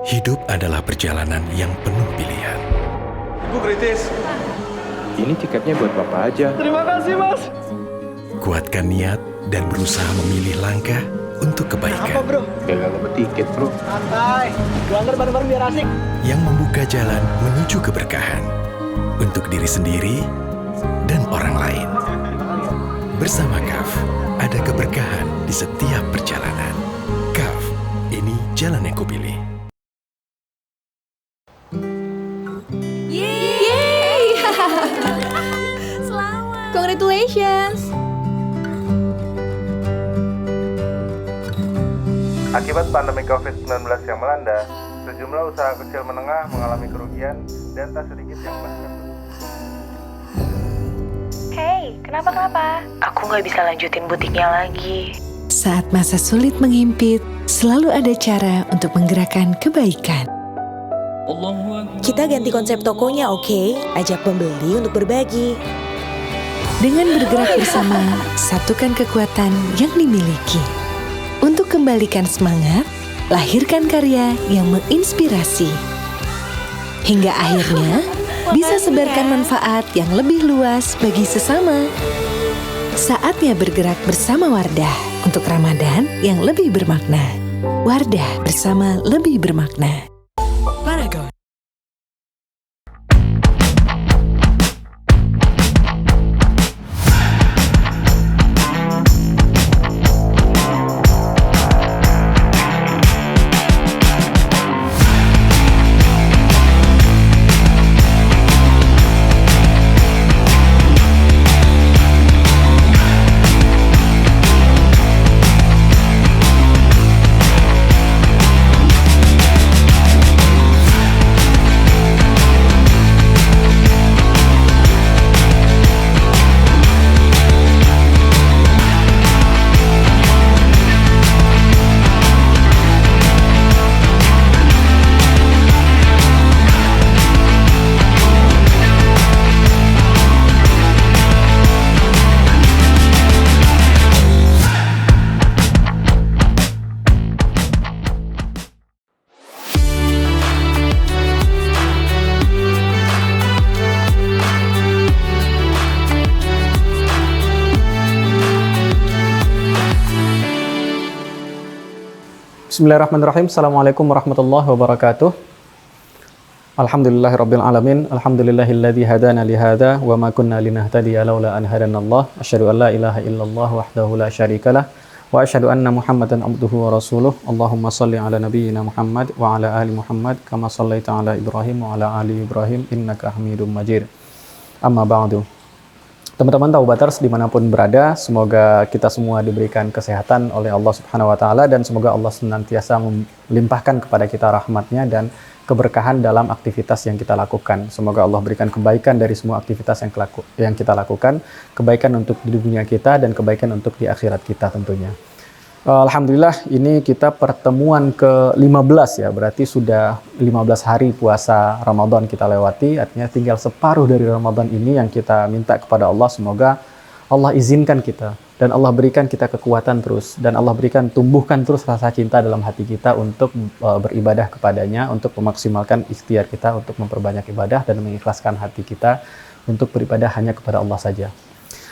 Hidup adalah perjalanan yang penuh pilihan. Ibu kritis. Ini tiketnya buat Bapak aja. Terima kasih, Mas. Kuatkan niat dan berusaha memilih langkah untuk kebaikan. Bro? Gagal dapet tiket, bro. Santai. Gelanggar bareng-bareng biar asik. Yang membuka jalan menuju keberkahan. Untuk diri sendiri dan orang lain. Bersama KAF, ada keberkahan di setiap perjalanan. KAF, ini jalan yang kupilih. Yeay! Selamat! Congratulations! Akibat pandemi COVID-19 yang melanda, sejumlah usaha kecil menengah mengalami kerugian dan tak sedikit yang bahkan Hey, kenapa? Aku nggak bisa lanjutin butiknya lagi. Saat masa sulit mengimpit, selalu ada cara untuk menggerakkan kebaikan. Kita ganti konsep tokonya, oke? Ajak pembeli untuk berbagi. Dengan bergerak bersama, satukan kekuatan yang dimiliki. Untuk kembalikan semangat, lahirkan karya yang menginspirasi. Hingga akhirnya, bisa sebarkan manfaat yang lebih luas bagi sesama. Saatnya bergerak bersama Wardah untuk Ramadan yang lebih bermakna. Wardah bersama lebih bermakna. Paragon. Bismillahirrahmanirrahim. Assalamualaikum warahmatullahi wabarakatuh. Alhamdulillahirabbil alamin. Alhamdulillahilladzi hadana li hadza wa ma kunna linahtadiya laula an hadanallah. Asyhadu an la ilaha illallah wahdahu la syarikalah wa asyhadu anna Muhammadan abduhu wa rasuluh. Allahumma shalli ala nabiyyina Muhammad wa ala ali Muhammad kama shallaita ala Ibrahim wa ala ali Ibrahim innaka Hamidum Majid. Amma ba'du. Teman-teman Taubaters dimanapun berada, semoga kita semua diberikan kesehatan oleh Allah Subhanahu Wa Taala dan semoga Allah senantiasa melimpahkan kepada kita rahmatnya dan keberkahan dalam aktivitas yang kita lakukan. Semoga Allah berikan kebaikan dari semua aktivitas yang kita lakukan, kebaikan untuk di dunia kita dan kebaikan untuk di akhirat kita tentunya. Alhamdulillah ini kita pertemuan ke-15 ya, berarti sudah 15 hari puasa Ramadan kita lewati, artinya tinggal separuh dari Ramadan ini yang kita minta kepada Allah, semoga Allah izinkan kita dan Allah berikan kita kekuatan terus dan Allah berikan tumbuhkan terus rasa cinta dalam hati kita untuk beribadah kepadanya, untuk memaksimalkan ikhtiar kita untuk memperbanyak ibadah dan mengikhlaskan hati kita untuk beribadah hanya kepada Allah saja.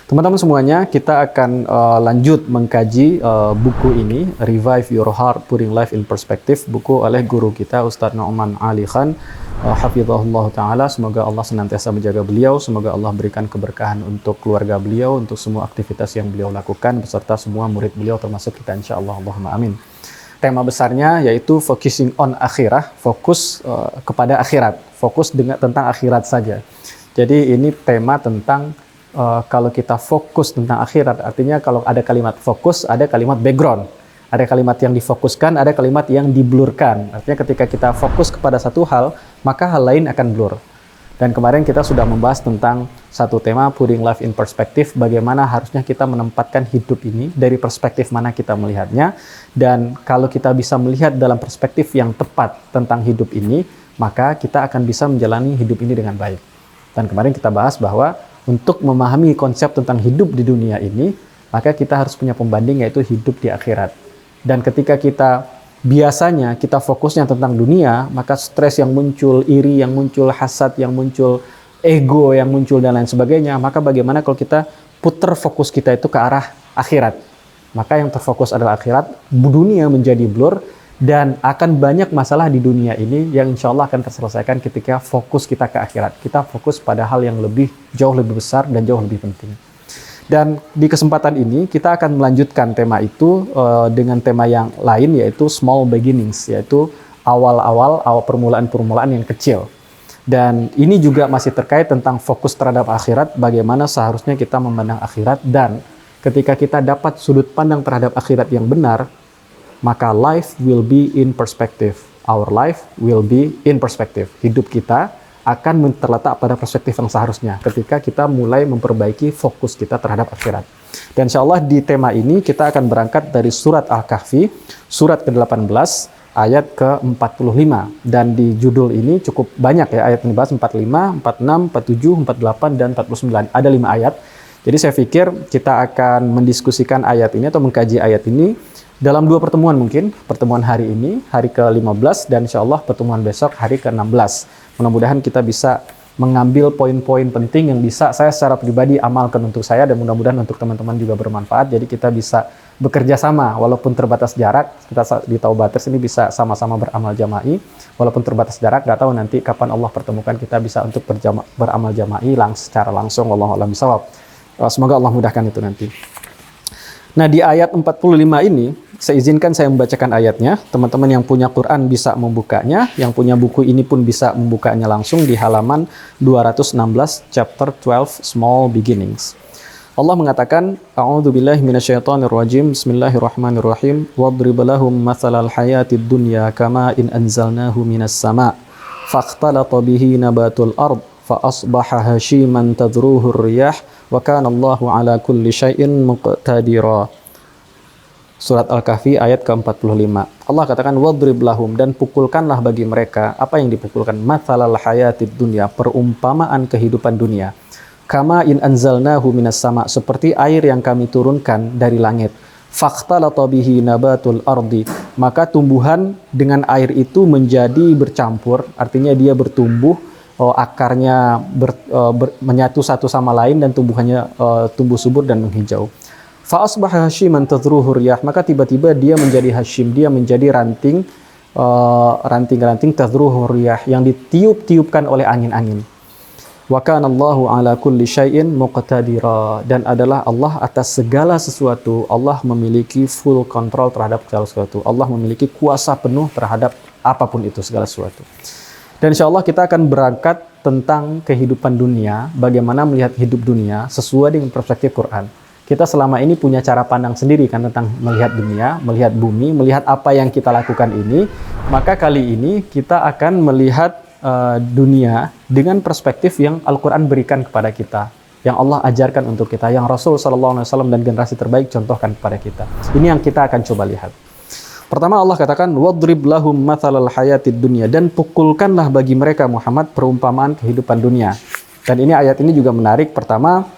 Teman-teman semuanya, kita akan lanjut mengkaji buku ini, Revive Your Heart, Putting Life in Perspective, buku oleh guru kita, Ustadz Nu'man Ali Khan, hafizahullah ta'ala. Semoga Allah senantiasa menjaga beliau, semoga Allah berikan keberkahan untuk keluarga beliau, untuk semua aktivitas yang beliau lakukan, beserta semua murid beliau, termasuk kita insyaAllah, Allahumma amin. Tema besarnya yaitu Focusing on Akhirah, fokus kepada akhirat, fokus tentang akhirat saja. Jadi ini tema tentang kalau kita fokus tentang akhirat, artinya kalau ada kalimat fokus, ada kalimat background. Ada kalimat yang difokuskan, ada kalimat yang diblurkan. Artinya ketika kita fokus kepada satu hal, maka hal lain akan blur. Dan kemarin kita sudah membahas tentang satu tema, Putting Life in Perspective, bagaimana harusnya kita menempatkan hidup ini, dari perspektif mana kita melihatnya. Dan kalau kita bisa melihat dalam perspektif yang tepat tentang hidup ini, maka kita akan bisa menjalani hidup ini dengan baik. Dan kemarin kita bahas bahwa untuk memahami konsep tentang hidup di dunia ini, maka kita harus punya pembanding, yaitu hidup di akhirat. Dan ketika kita biasanya kita fokusnya tentang dunia, maka stres yang muncul, iri yang muncul, hasad yang muncul, ego yang muncul dan lain sebagainya. Maka bagaimana kalau kita putar fokus kita itu ke arah akhirat? Maka yang terfokus adalah akhirat, dunia menjadi blur, dan akan banyak masalah di dunia ini yang insya Allah akan terselesaikan ketika fokus kita ke akhirat. Kita fokus pada hal yang jauh lebih besar dan jauh lebih penting. Dan di kesempatan ini kita akan melanjutkan tema itu dengan tema yang lain, yaitu small beginnings, yaitu awal permulaan-permulaan yang kecil. Dan ini juga masih terkait tentang fokus terhadap akhirat, bagaimana seharusnya kita memandang akhirat, dan ketika kita dapat sudut pandang terhadap akhirat yang benar, maka life will be in perspective. Our life will be in perspective. Hidup kita akan terletak pada perspektif yang seharusnya ketika kita mulai memperbaiki fokus kita terhadap akhirat. Dan insya Allah di tema ini kita akan berangkat dari surat Al-Kahfi, surat ke-18, ayat ke-45. Dan di judul ini cukup banyak ya ayat yang dibahas, 45, 46, 47, 48, dan 49. Ada 5 ayat. Jadi saya pikir kita akan mendiskusikan ayat ini atau mengkaji ayat ini dalam 2 pertemuan mungkin. Pertemuan hari ini, hari ke-15, dan insya Allah pertemuan besok, hari ke-16. Mudah-mudahan kita bisa mengambil poin-poin penting yang bisa saya secara pribadi amalkan untuk saya, dan mudah-mudahan untuk teman-teman juga bermanfaat. Jadi kita bisa bekerja sama walaupun terbatas jarak. Kita di Taubaters ini bisa sama-sama beramal jama'i walaupun terbatas jarak. Gak tahu nanti kapan Allah pertemukan kita bisa untuk beramal jama'i secara langsung. Wallahu a'lam bishawab. Semoga Allah mudahkan itu nanti. Nah, di ayat 45 ini, saya izinkan saya membacakan ayatnya. Teman-teman yang punya Quran bisa membukanya, yang punya buku ini pun bisa membukanya langsung di halaman 216, chapter 12, Small Beginnings. Allah mengatakan, A'udzubillahi minasyaitonirrajim, Bismillahirrahmanirrahim, Wadrib lahum mathalal hayatid dunya kama in anzalnahu minas sama' fakhtalata bihi nabatul ard fa asbaha hashiman tadruhu riyah wa kana Allahu ala kulli syai'in muqtadira. Surat Al-Kahfi ayat ke-45. Allah katakan wadrib lahum, dan pukulkanlah bagi mereka. Apa yang dipukulkan? Mathalal hayatid dunya, perumpamaan kehidupan dunia. Kama in anzalnahu minas sama', seperti air yang kami turunkan dari langit. Fakhtalata bihi nabatul ardi, maka tumbuhan dengan air itu menjadi bercampur, artinya dia bertumbuh, akarnya menyatu satu sama lain, dan tumbuhannya tumbuh subur dan menghijau. Fa asbaha hashiman tadruhu riyah, maka tiba-tiba dia menjadi hashim, dia menjadi ranting-ranting tadruhu riyah yang ditiup-tiupkan oleh angin-angin. Wa kana Allahu ala kulli syai'in muqtadira, dan adalah Allah atas segala sesuatu. Allah memiliki full control terhadap segala sesuatu. Allah memiliki kuasa penuh terhadap apapun itu, segala sesuatu. Dan insya Allah kita akan berangkat tentang kehidupan dunia, bagaimana melihat hidup dunia sesuai dengan perspektif Quran. Kita selama ini punya cara pandang sendiri kan tentang melihat dunia, melihat bumi, melihat apa yang kita lakukan ini. Maka kali ini kita akan melihat dunia dengan perspektif yang Al-Quran berikan kepada kita, yang Allah ajarkan untuk kita, yang Rasul SAW dan generasi terbaik contohkan kepada kita. Ini yang kita akan coba lihat. Pertama Allah katakan wadrib lahum mathalal hayatid dunya, dan pukulkanlah bagi mereka Muhammad perumpamaan kehidupan dunia. Dan ini ayat ini juga menarik. Pertama,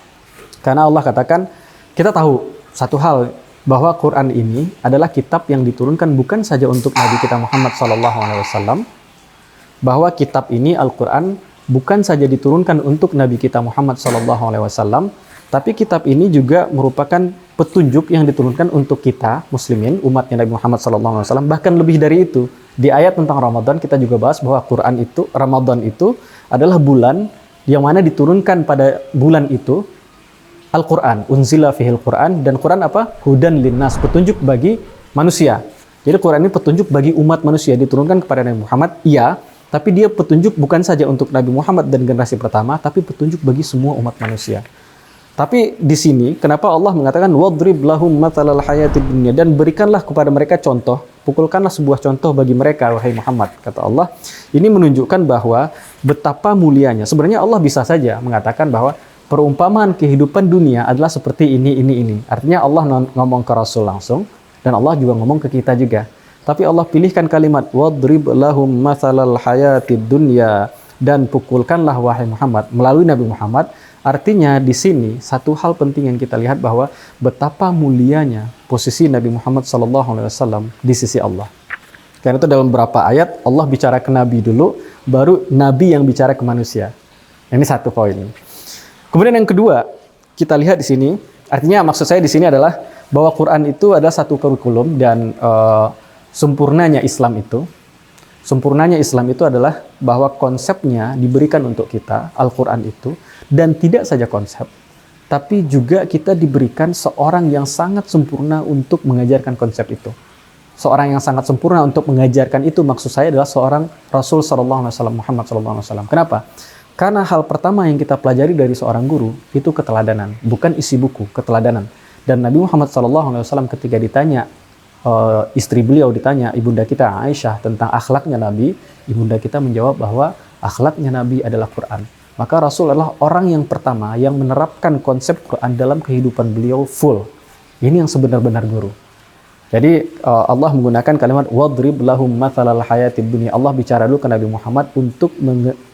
karena Allah katakan, kita tahu satu hal, bahwa Quran ini adalah kitab yang diturunkan bukan saja untuk Nabi kita Muhammad SAW, bahwa kitab ini Al-Quran bukan saja diturunkan untuk Nabi kita Muhammad SAW, tapi kitab ini juga merupakan petunjuk yang diturunkan untuk kita muslimin, umatnya Nabi Muhammad SAW. Bahkan lebih dari itu, di ayat tentang Ramadan kita juga bahas bahwa Ramadan itu adalah bulan yang mana diturunkan pada bulan itu Al-Quran, unzila fihil Quran, dan Quran apa? Hudan linnas, petunjuk bagi manusia. Jadi Quran ini petunjuk bagi umat manusia, diturunkan kepada Nabi Muhammad, iya, tapi dia petunjuk bukan saja untuk Nabi Muhammad dan generasi pertama, tapi petunjuk bagi semua umat manusia. Tapi di sini, kenapa Allah mengatakan wadrib lahum mathalal hayatid dunya, dan berikanlah kepada mereka contoh, pukulkanlah sebuah contoh bagi mereka, wahai Muhammad, kata Allah. Ini menunjukkan bahwa betapa mulianya. Sebenarnya Allah bisa saja mengatakan bahwa perumpamaan kehidupan dunia adalah seperti ini. Artinya Allah ngomong ke Rasul langsung, dan Allah juga ngomong ke kita juga. Tapi Allah pilihkan kalimat wadrib lahum mathalal hayatid dunya, dan pukulkanlah wahai Muhammad melalui Nabi Muhammad. Artinya di sini satu hal penting yang kita lihat bahwa betapa mulianya posisi Nabi Muhammad SAW di sisi Allah. Karena itu dalam beberapa ayat Allah bicara ke Nabi dulu, baru Nabi yang bicara ke manusia. Ini satu poin. Kemudian yang kedua, kita lihat di sini, artinya maksud saya di sini adalah bahwa Quran itu adalah satu kurikulum dan sempurnanya Islam itu adalah bahwa konsepnya diberikan untuk kita, Al-Quran itu, dan tidak saja konsep, tapi juga kita diberikan seorang yang sangat sempurna untuk mengajarkan konsep itu. Seorang yang sangat sempurna untuk mengajarkan itu maksud saya adalah seorang Rasul SAW, Muhammad SAW. Kenapa? Karena hal pertama yang kita pelajari dari seorang guru itu keteladanan, bukan isi buku, keteladanan. Dan Nabi Muhammad SAW ketika ditanya, istri beliau ditanya, ibunda kita Aisyah tentang akhlaknya Nabi, ibunda kita menjawab bahwa akhlaknya Nabi adalah Quran. Maka Rasul adalah orang yang pertama yang menerapkan konsep Quran dalam kehidupan beliau full. Ini yang sebenar-benar guru. Jadi Allah menggunakan kalimat wadrib lahum mathalal hayatid dunya. Allah bicara dulu ke Nabi Muhammad untuk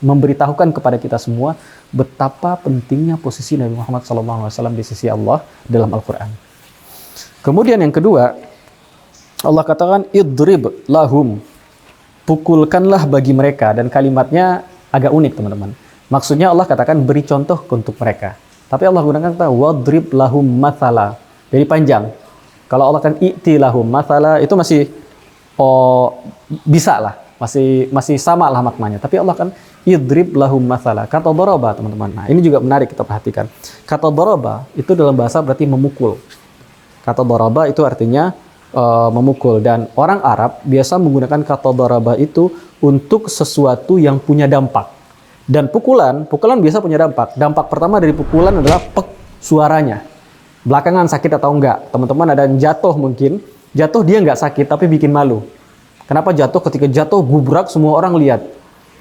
memberitahukan kepada kita semua betapa pentingnya posisi Nabi Muhammad SAW di sisi Allah dalam Al-Quran. Kemudian yang kedua, Allah katakan idrib lahum, pukulkanlah bagi mereka, dan kalimatnya agak unik teman-teman. Maksudnya Allah katakan beri contoh untuk mereka. Tapi Allah gunakan kata wadrib lahum mathala. Jadi panjang. Kalau Allah kan i'ti lahum mathala itu masih bisa lah, masih sama lah maknanya. Tapi Allah kan idrib lahum mathala. Kata daraba teman-teman. Nah, ini juga menarik kita perhatikan. Kata daraba itu dalam bahasa berarti memukul. Kata daraba itu artinya memukul, dan orang Arab biasa menggunakan kata daraba itu untuk sesuatu yang punya dampak. Dan pukulan biasa punya dampak. Dampak pertama dari pukulan adalah suaranya. Belakangan sakit atau enggak. Teman-teman ada yang jatuh mungkin. Jatuh dia enggak sakit tapi bikin malu. Kenapa jatuh? Ketika jatuh gubrak semua orang lihat.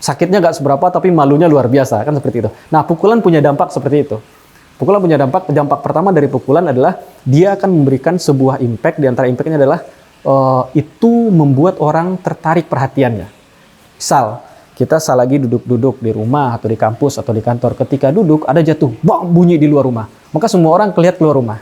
Sakitnya enggak seberapa tapi malunya luar biasa. Kan seperti itu. Nah pukulan punya dampak seperti itu. Pukulan punya dampak. Dampak pertama dari pukulan adalah dia akan memberikan sebuah impact. Di antara impactnya adalah itu membuat orang tertarik perhatiannya. Misal kita lagi duduk-duduk di rumah atau di kampus atau di kantor. Ketika duduk ada jatuh, bang, bunyi di luar rumah. Maka semua orang kelihatan keluar rumah.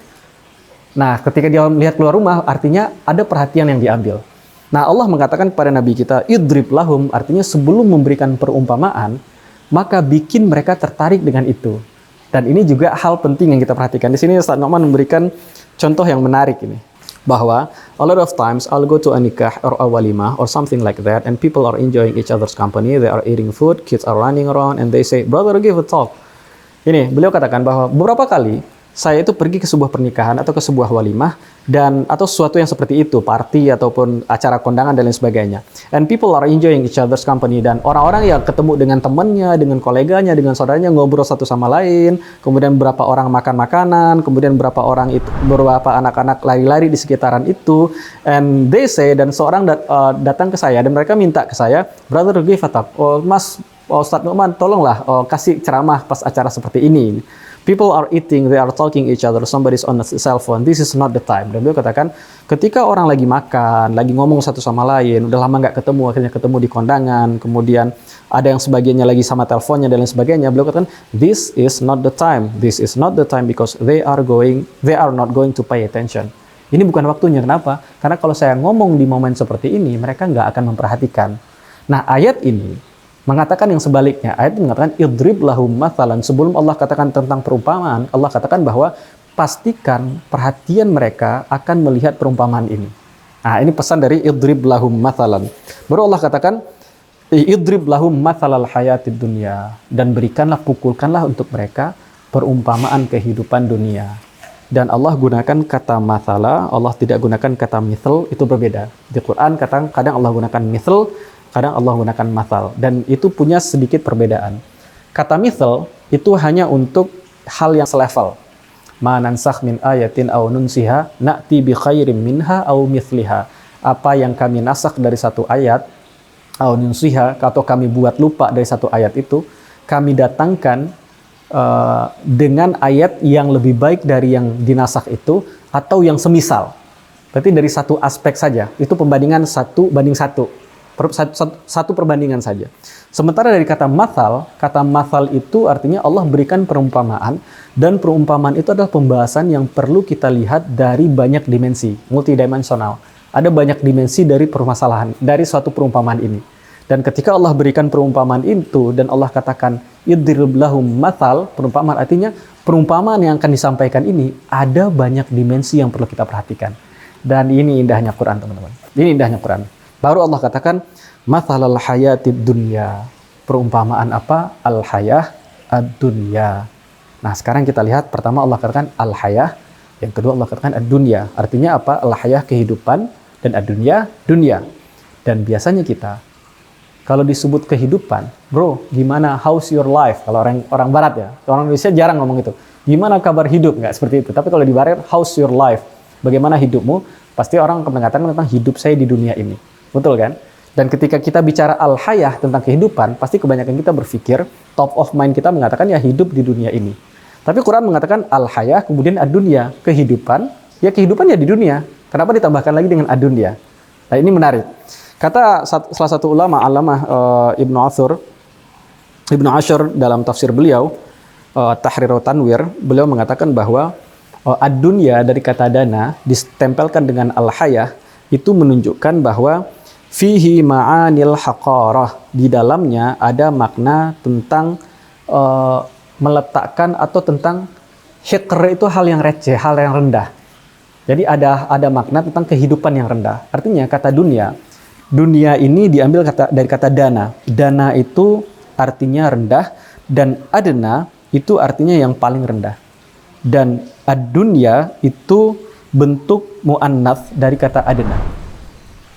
Nah, ketika dia melihat keluar rumah, artinya ada perhatian yang diambil. Nah, Allah mengatakan kepada Nabi kita, idrib lahum, artinya sebelum memberikan perumpamaan, maka bikin mereka tertarik dengan itu. Dan ini juga hal penting yang kita perhatikan. Di sini Ustaz Nu'man memberikan contoh yang menarik ini. Bahwa a lot of times I'll go to a nikah or a walimah or something like that, and people are enjoying each other's company, they are eating food, kids are running around, and they say, brother, give a talk. Ini, beliau katakan bahwa beberapa kali saya itu pergi ke sebuah pernikahan atau ke sebuah walimah atau sesuatu yang seperti itu, party ataupun acara kondangan dan lain sebagainya. And people are enjoying each other's company, dan orang-orang yang ketemu dengan temannya, dengan koleganya, dengan saudaranya ngobrol satu sama lain, kemudian beberapa orang makan makanan, kemudian beberapa anak-anak lari-lari di sekitaran itu, and they say, dan seorang datang ke saya dan mereka minta ke saya, brother give a talk. Oh, Mas Ustaz Nu'man, tolonglah kasih ceramah pas acara seperti ini. People are eating, they are talking each other, somebody's on a cell phone, this is not the time. Dan beliau katakan, ketika orang lagi makan, lagi ngomong satu sama lain, udah lama nggak ketemu, akhirnya ketemu di kondangan, kemudian ada yang sebagiannya lagi sama teleponnya dan lain sebagainya, beliau katakan, this is not the time because they are not going to pay attention. Ini bukan waktunya. Kenapa? Karena kalau saya ngomong di momen seperti ini, mereka nggak akan memperhatikan. Nah, ayat ini mengatakan yang sebaliknya. Ayat ini mengatakan idrib lahum mathalan. Sebelum Allah katakan tentang perumpamaan, Allah katakan bahwa pastikan perhatian mereka akan melihat perumpamaan ini. Nah, ini pesan dari idrib lahum mathalan. Baru Allah katakan idrib lahum mathalal hayatid dunya, dan berikanlah, pukulkanlah untuk mereka perumpamaan kehidupan dunia. Dan Allah gunakan kata mathala, Allah tidak gunakan kata mithl, itu berbeda. Di Quran kadang Allah gunakan mithl, kadang Allah gunakan mathal, dan itu punya sedikit perbedaan. Kata mithl itu hanya untuk hal yang selevel. Ma nansakh min ayatin aw nunsiha na'ti bi khairim minha aw mithliha. Apa yang kami nasak dari satu ayat, aw nunsiha, atau kami buat lupa dari satu ayat itu, kami datangkan dengan ayat yang lebih baik dari yang dinasak itu, atau yang semisal. Berarti dari satu aspek saja. Itu pembandingan 1:1. Satu perbandingan saja. Sementara dari kata mathal itu artinya Allah berikan perumpamaan, dan perumpamaan itu adalah pembahasan yang perlu kita lihat dari banyak dimensi, multidimensional. Ada banyak dimensi dari permasalahan, dari suatu perumpamaan ini. Dan ketika Allah berikan perumpamaan itu, dan Allah katakan, idrib lahum mathal, perumpamaan artinya, perumpamaan yang akan disampaikan ini, ada banyak dimensi yang perlu kita perhatikan. Dan ini indahnya Quran, teman-teman. Ini indahnya Quran. Baru Allah katakan, mathalal hayatid dunya. Perumpamaan apa? Al-hayah ad-dunya. Nah, sekarang kita lihat, pertama Allah katakan al-hayah, yang kedua Allah katakan ad-dunya. Artinya apa? Al-hayah kehidupan, dan ad-dunya dunia. Dan biasanya kita, kalau disebut kehidupan, bro, gimana, how's your life? Kalau orang barat ya, orang Indonesia jarang ngomong itu. Gimana kabar hidup? Nggak seperti itu. Tapi kalau di barat, how's your life? Bagaimana hidupmu? Pasti orang akan mengatakan tentang hidup saya di dunia ini. Betul kan? Dan ketika kita bicara al-hayah tentang kehidupan, pasti kebanyakan kita berpikir, top of mind kita mengatakan ya hidup di dunia ini. Tapi Quran mengatakan al-hayah, kemudian ad-dunya, kehidupan, ya kehidupan ya di dunia. Kenapa ditambahkan lagi dengan ad-dunya? Nah, ini menarik. Kata salah satu ulama, Allamah Ibnu Ashur dalam tafsir beliau, Tahrir wa Tanwir, beliau mengatakan bahwa ad-dunya dari kata dana ditempelkan dengan al-hayah, itu menunjukkan bahwa fihi ma'anil haqarah, di dalamnya ada makna tentang meletakkan atau tentang hiqr, itu hal yang receh, hal yang rendah. Jadi ada makna tentang kehidupan yang rendah. Artinya kata dunia ini diambil dari kata dana. Dana itu artinya rendah, dan adna itu artinya yang paling rendah. Dan ad-dunya itu bentuk mu'annats dari kata adna.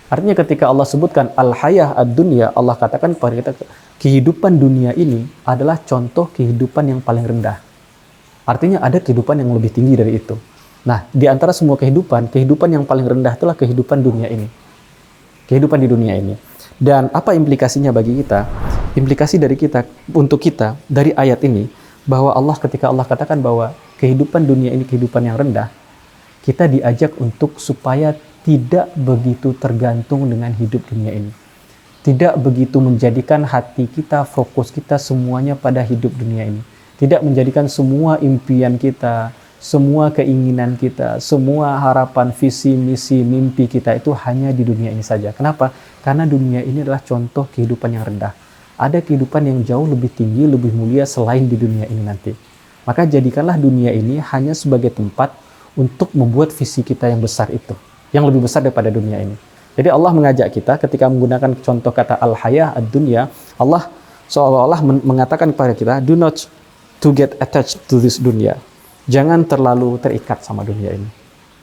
Artinya ketika Allah sebutkan al-hayah ad-dunya, Allah katakan kepada kita, kehidupan dunia ini adalah contoh kehidupan yang paling rendah. Artinya ada kehidupan yang lebih tinggi dari itu. Nah, di antara semua kehidupan yang paling rendah itulah kehidupan dunia ini. Kehidupan di dunia ini. Dan apa implikasinya bagi kita? Implikasi dari kita, untuk kita, dari ayat ini, bahwa ketika Allah katakan bahwa kehidupan dunia ini kehidupan yang rendah, kita diajak untuk supaya tidak begitu tergantung dengan hidup dunia ini. Tidak begitu menjadikan hati kita, fokus kita semuanya pada hidup dunia ini. Tidak menjadikan semua impian kita, semua keinginan kita, semua harapan, visi, misi, mimpi kita itu hanya di dunia ini saja. Kenapa? Karena dunia ini adalah contoh kehidupan yang rendah. Ada kehidupan yang jauh lebih tinggi, lebih mulia selain di dunia ini nanti. Maka jadikanlah dunia ini hanya sebagai tempat untuk membuat visi kita yang besar itu, yang lebih besar daripada dunia ini. Jadi Allah mengajak kita ketika menggunakan contoh kata al-hayah ad-dunya, Allah seolah-olah mengatakan kepada kita, do not to get attached to this dunya. Jangan terlalu terikat sama dunia ini.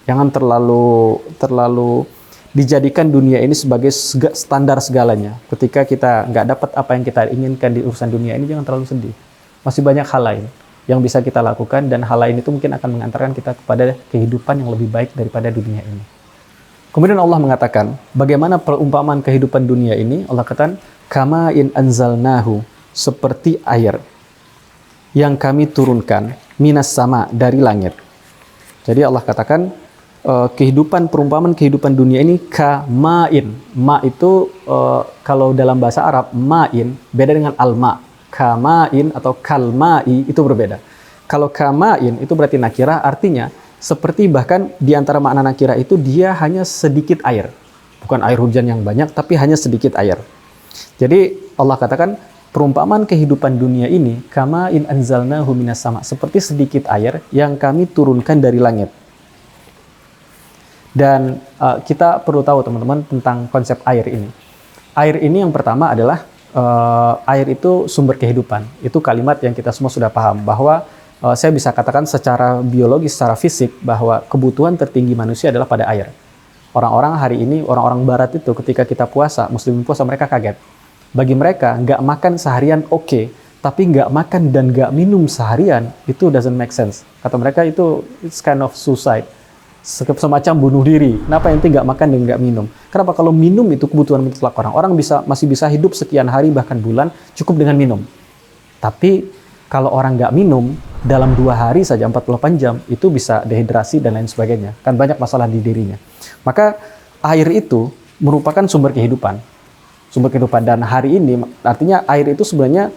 Jangan terlalu dijadikan dunia ini sebagai standar segalanya. Ketika kita nggak dapat apa yang kita inginkan di urusan dunia ini, jangan terlalu sedih. Masih banyak hal lain yang bisa kita lakukan, dan hal lain itu mungkin akan mengantarkan kita kepada kehidupan yang lebih baik daripada dunia ini. Kemudian Allah mengatakan, bagaimana perumpamaan kehidupan dunia ini? Allah katakan, kama in anzalnahu, seperti air yang kami turunkan minas sama, dari langit. Jadi Allah katakan perumpamaan kehidupan dunia ini kamain. Ma itu kalau dalam bahasa Arab ma'in beda dengan alma. Kamain atau kalma'i itu berbeda. Kalau kamain itu berarti nakirah, artinya seperti, bahkan di antara makna nakirah itu dia hanya sedikit air. Bukan air hujan yang banyak, tapi hanya sedikit air. Jadi Allah katakan perumpamaan kehidupan dunia ini kama in anzalnahu minas sama, seperti sedikit air yang kami turunkan dari langit. Dan kita perlu tahu teman-teman tentang konsep air ini. Air ini yang pertama adalah air itu sumber kehidupan. Itu kalimat yang kita semua sudah paham, bahwa saya bisa katakan secara biologis, secara fisik, bahwa kebutuhan tertinggi manusia adalah pada air. Orang-orang hari ini, orang-orang barat itu ketika kita puasa, muslim puasa, mereka kaget. Bagi mereka, nggak makan seharian oke, tapi nggak makan dan nggak minum seharian, itu doesn't make sense. Kata mereka itu it's kind of suicide, semacam bunuh diri. Kenapa ente nggak makan dan nggak minum? Kenapa? Kalau minum itu kebutuhan mutlak orang. Orang masih bisa hidup sekian hari bahkan bulan cukup dengan minum. Tapi kalau orang nggak minum, dalam 2 hari saja 48 jam itu bisa dehidrasi dan lain sebagainya. Kan banyak masalah di dirinya. Maka air itu merupakan sumber kehidupan. Sumber kehidupan, dan hari ini artinya air itu sebenarnya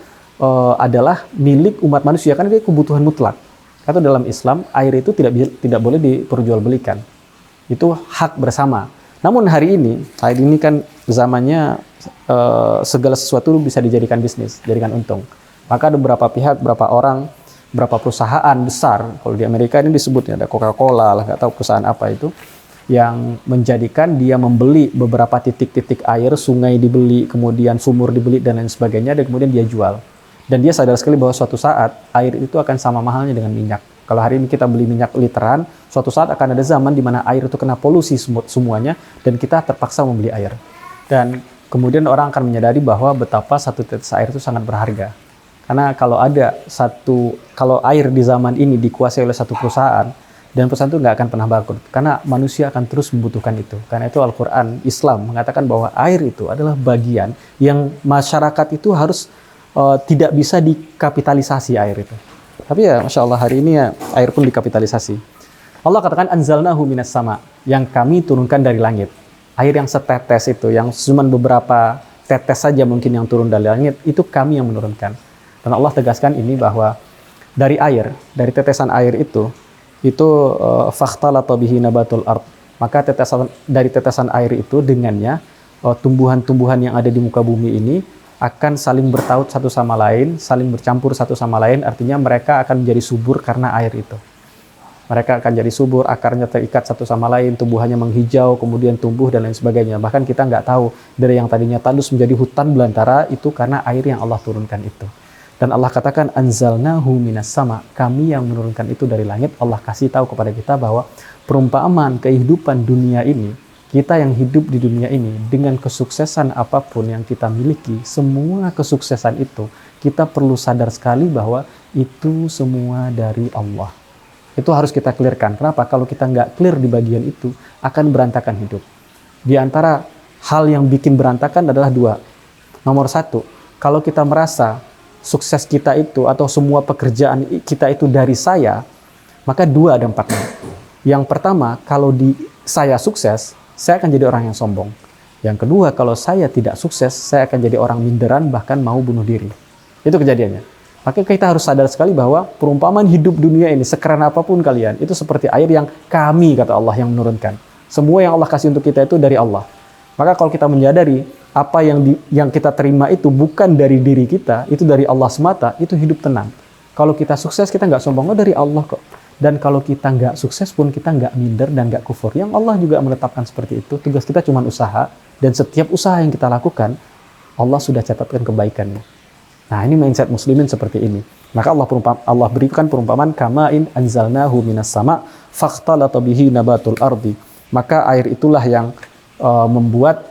adalah milik umat manusia, karena dia kebutuhan mutlak. Atau dalam Islam air itu tidak boleh diperjualbelikan. Itu hak bersama. Namun hari ini kan zamannya segala sesuatu bisa dijadikan bisnis, jadikan untung. Maka ada beberapa pihak, beberapa orang, beberapa perusahaan besar, kalau di Amerika ini disebutnya ada Coca-Cola lah, nggak tahu perusahaan apa itu, yang menjadikan dia membeli beberapa titik-titik air, sungai dibeli, kemudian sumur dibeli dan lain sebagainya, dan kemudian dia jual. Dan dia sadar sekali bahwa suatu saat air itu akan sama mahalnya dengan minyak. Kalau hari ini kita beli minyak literan, suatu saat akan ada zaman di mana air itu kena polusi semuanya, dan kita terpaksa membeli air. Dan kemudian orang akan menyadari bahwa betapa satu tetes air itu sangat berharga. Karena kalau air di zaman ini dikuasai oleh satu perusahaan, dan perusahaan itu nggak akan pernah bangkrut. Karena manusia akan terus membutuhkan itu. Karena itu Al-Quran, Islam mengatakan bahwa air itu adalah bagian yang masyarakat itu harus tidak bisa dikapitalisasi air itu. Tapi ya Masya Allah hari ini ya air pun dikapitalisasi. Allah katakan anzalnahu minas sama, yang kami turunkan dari langit. Air yang setetes itu, yang cuma beberapa tetes saja mungkin yang turun dari langit, itu kami yang menurunkan. Dan Allah tegaskan ini bahwa dari air, dari tetesan air itu fakhtalata bihi nabatul ard. Maka dari tetesan air itu dengannya tumbuhan-tumbuhan yang ada di muka bumi ini akan saling bertaut satu sama lain, saling bercampur satu sama lain, artinya mereka akan menjadi subur karena air itu. Mereka akan jadi subur, akarnya terikat satu sama lain, tumbuhannya menghijau, kemudian tumbuh dan lain sebagainya. Bahkan kita nggak tahu dari yang tadinya tandus menjadi hutan belantara itu karena air yang Allah turunkan itu. Dan Allah katakan anzalnahu minas sama, kami yang menurunkan itu dari langit. Allah kasih tahu kepada kita bahwa perumpamaan kehidupan dunia ini, kita yang hidup di dunia ini dengan kesuksesan apapun yang kita miliki, semua kesuksesan itu kita perlu sadar sekali bahwa itu semua dari Allah. Itu harus kita clearkan. Kenapa? Kalau kita nggak clear di bagian itu, akan berantakan hidup. Di antara hal yang bikin berantakan adalah dua. Nomor satu, kalau kita merasa sukses kita itu atau semua pekerjaan kita itu dari saya, maka dua dampaknya. Yang pertama, kalau saya sukses, saya akan jadi orang yang sombong. Yang kedua, kalau saya tidak sukses, saya akan jadi orang minderan, bahkan mau bunuh diri. Itu kejadiannya. Maka kita harus sadar sekali bahwa perumpamaan hidup dunia ini, sekeren apapun kalian, itu seperti air yang kami, kata Allah, yang menurunkan. Semua yang Allah kasih untuk kita itu dari Allah. Maka kalau kita menyadari apa yang kita terima itu bukan dari diri kita, itu dari Allah semata, itu hidup tenang. Kalau kita sukses, kita nggak sombong, dari Allah kok. Dan kalau kita nggak sukses pun, kita nggak minder dan nggak kufur. Yang Allah juga menetapkan seperti itu. Tugas kita cuma usaha, dan setiap usaha yang kita lakukan, Allah sudah catatkan kebaikannya. Nah, ini mindset muslimin seperti ini. Maka Allah berikan perumpamaan kamain anzalnahu minas sama fakhtalata bihi nabatul ardi. Maka air itulah yang membuat,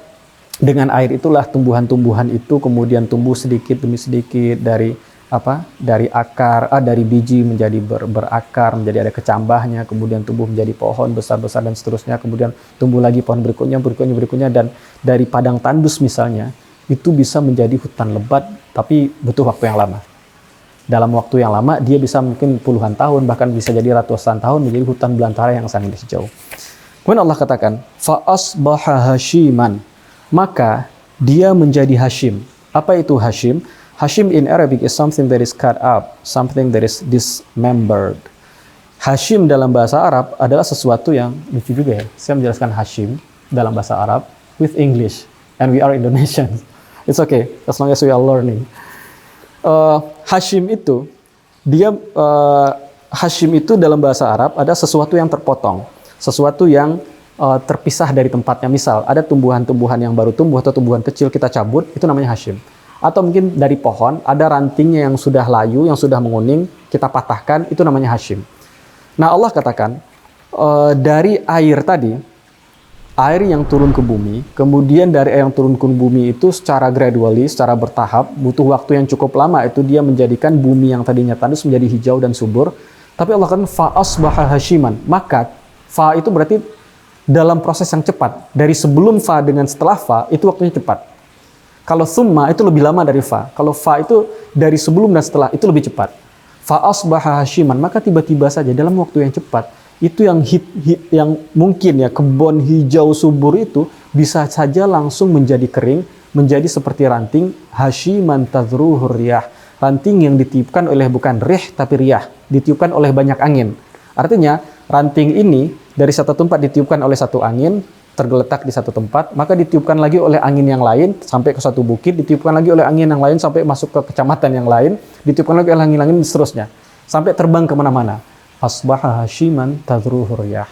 dengan air itulah tumbuhan-tumbuhan itu kemudian tumbuh sedikit demi sedikit dari biji menjadi berakar, menjadi ada kecambahnya, kemudian tumbuh menjadi pohon besar-besar dan seterusnya, kemudian tumbuh lagi pohon berikutnya, dan dari padang tandus misalnya, itu bisa menjadi hutan lebat, tapi butuh waktu yang lama. Dalam waktu yang lama, dia bisa mungkin puluhan tahun, bahkan bisa jadi ratusan tahun menjadi hutan belantara yang sangat hijau. Kemudian Allah katakan, fa'asbaha hashiman, maka dia menjadi hashim. Apa itu hashim? Hashim in Arabic is something that is cut up, something that is dismembered. Hashim dalam bahasa Arab adalah sesuatu yang lucu juga ya. Saya menjelaskan hashim dalam bahasa Arab with English, and we are Indonesians. It's okay, as long as we are learning. Hashim itu, hashim itu dalam bahasa Arab ada sesuatu yang terpotong, sesuatu yang terpisah dari tempatnya. Misal, ada tumbuhan-tumbuhan yang baru tumbuh atau tumbuhan kecil kita cabut, itu namanya hashim. Atau mungkin dari pohon, ada rantingnya yang sudah layu, yang sudah menguning, kita patahkan, itu namanya hashim. Nah, Allah katakan, dari air tadi, air yang turun ke bumi, kemudian dari air yang turun ke bumi itu secara gradually, secara bertahap, butuh waktu yang cukup lama, itu dia menjadikan bumi yang tadinya tandus menjadi hijau dan subur. Tapi Allah katakan, fa'asbaha hashiman, maka fa itu berarti dalam proses yang cepat. Dari sebelum fa dengan setelah fa, itu waktunya cepat. Kalau summa itu lebih lama dari fa. Kalau fa itu dari sebelum dan setelah, itu lebih cepat. Fa asbaha hashiman, maka tiba-tiba saja dalam waktu yang cepat, itu yang mungkin ya kebun hijau subur itu bisa saja langsung menjadi kering, menjadi seperti ranting hashiman tadhruhur riyah. Ranting yang ditiupkan oleh bukan rih tapi riyah, ditiupkan oleh banyak angin. Artinya ranting ini dari satu tempat ditiupkan oleh satu angin, tergeletak di satu tempat, maka ditiupkan lagi oleh angin yang lain sampai ke satu bukit, ditiupkan lagi oleh angin yang lain sampai masuk ke kecamatan yang lain, ditiupkan lagi oleh angin lain dan seterusnya, sampai terbang kemana-mana. Asbaha hashiman tadruhu riyah.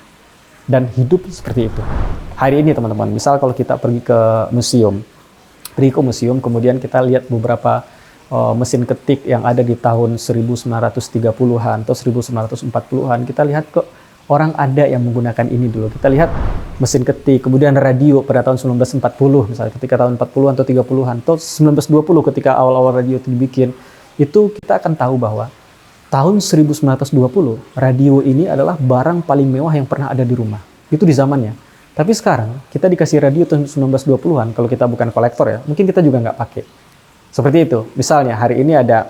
Dan hidup seperti itu. Hari ini teman-teman, misal kalau kita pergi ke museum, kemudian kita lihat beberapa mesin ketik yang ada di tahun 1930-an atau 1940-an, kita lihat kok orang ada yang menggunakan ini dulu. Kita lihat mesin ketik, kemudian radio pada tahun 1940, misalnya ketika tahun 40-an atau 30-an, atau 1920 ketika awal-awal radio itu dibikin, itu kita akan tahu bahwa tahun 1920, radio ini adalah barang paling mewah yang pernah ada di rumah. Itu di zamannya. Tapi sekarang, kita dikasih radio tahun 1920-an, kalau kita bukan kolektor ya, mungkin kita juga nggak pakai. Seperti itu. Misalnya, hari ini ada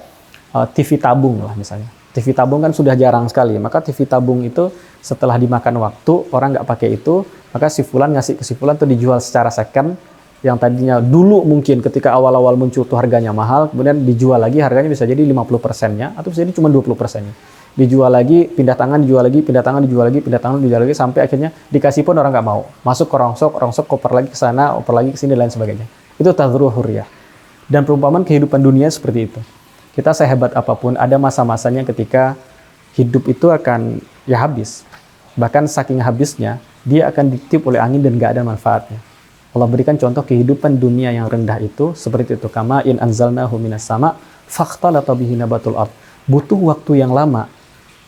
TV tabung lah misalnya. TV tabung kan sudah jarang sekali, maka TV tabung itu setelah dimakan waktu, orang nggak pakai itu, maka si fulan ngasih ke si fulan itu dijual secara second, yang tadinya dulu mungkin ketika awal-awal muncul tuh harganya mahal, kemudian dijual lagi harganya bisa jadi 50%-nya, atau bisa jadi cuma 20%-nya. Dijual lagi, pindah tangan, dijual lagi, pindah tangan, dijual lagi, pindah tangan, dijual lagi, sampai akhirnya dikasih pun orang nggak mau. Masuk ke rongsok, koper lagi ke sana, oper lagi ke sini, dan lain sebagainya. Itu tadruhu hurriyah. Dan perumpamaan kehidupan dunia seperti itu. Kita sehebat apapun, ada masa-masanya ketika hidup itu akan ya habis. Bahkan saking habisnya, dia akan ditiup oleh angin dan nggak ada manfaatnya. Allah berikan contoh kehidupan dunia yang rendah itu seperti itu. Kama in anzalnahu minas sama fakhtalata bihi nabatul ard. Butuh waktu yang lama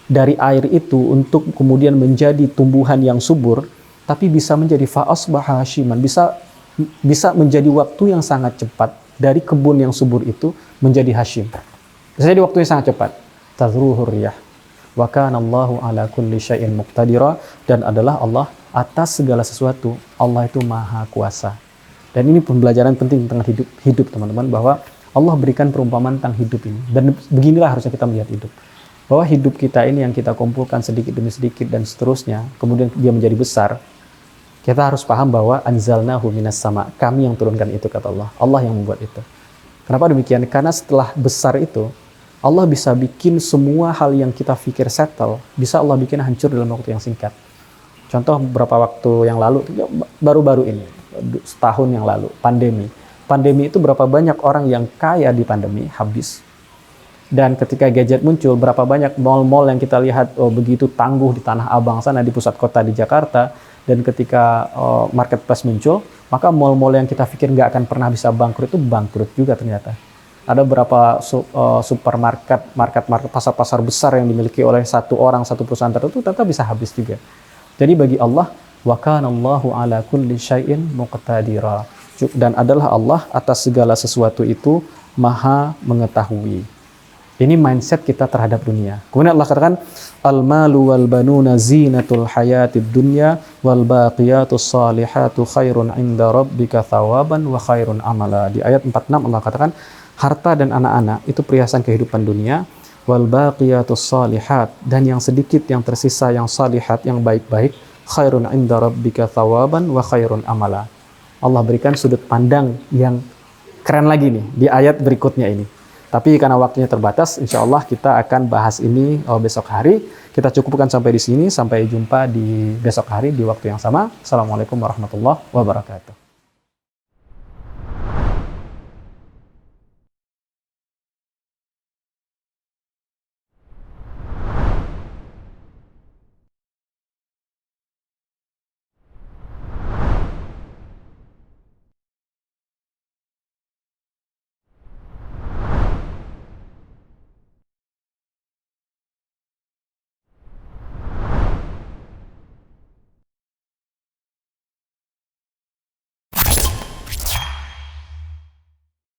dari air itu untuk kemudian menjadi tumbuhan yang subur, tapi bisa menjadi fa'asbaha hashiman, bisa menjadi waktu yang sangat cepat dari kebun yang subur itu menjadi hashim. Bisa jadi waktu yang sangat cepat. Tadruhu riyah. Wa kana Allahu ala kulli syai'in muqtadira, dan adalah Allah atas segala sesuatu. Allah itu maha kuasa. Dan ini pembelajaran penting tentang hidup teman-teman, bahwa Allah berikan perumpamaan tentang hidup ini. Dan beginilah harusnya kita melihat hidup. Bahwa hidup kita ini yang kita kumpulkan sedikit demi sedikit dan seterusnya, kemudian dia menjadi besar, kita harus paham bahwa anzalnahu minas sama. Kami yang turunkan itu, kata Allah. Allah yang membuat itu. Kenapa demikian? Karena setelah besar itu, Allah bisa bikin semua hal yang kita pikir settle, bisa Allah bikin hancur dalam waktu yang singkat. Contoh beberapa waktu yang lalu, baru-baru ini, setahun yang lalu, pandemi. Pandemi itu berapa banyak orang yang kaya di pandemi, habis. Dan ketika gadget muncul, berapa banyak mall-mall yang kita lihat begitu tangguh di Tanah Abang sana, di pusat kota di Jakarta. Dan ketika marketplace muncul, maka mall-mall yang kita pikir nggak akan pernah bisa bangkrut, itu bangkrut juga ternyata. Ada beberapa supermarket, pasar-pasar besar yang dimiliki oleh satu orang, satu perusahaan tertentu, ternyata bisa habis juga. Jadi bagi Allah, wa kana Allahu ala kulli syai'in muqtadira. Dan adalah Allah atas segala sesuatu itu maha mengetahui. Ini mindset kita terhadap dunia. Kemudian Allah katakan, al-malu wal banuna zinatul hayatid dunya wal baqiyatus salihatu khairun 'inda rabbika thawaban wa khairun amala. Di ayat 46 Allah katakan, harta dan anak-anak itu perhiasan kehidupan dunia, wal baqiyatus salihat, dan yang sedikit yang tersisa yang salihat, yang baik-baik, khairun 'inda rabbika thawaban wa khairun amala. Allah berikan sudut pandang yang keren lagi nih di ayat berikutnya ini. Tapi karena waktunya terbatas, insya Allah kita akan bahas ini besok hari. Kita cukupkan sampai di sini. Sampai jumpa di besok hari di waktu yang sama. Assalamualaikum warahmatullahi wabarakatuh.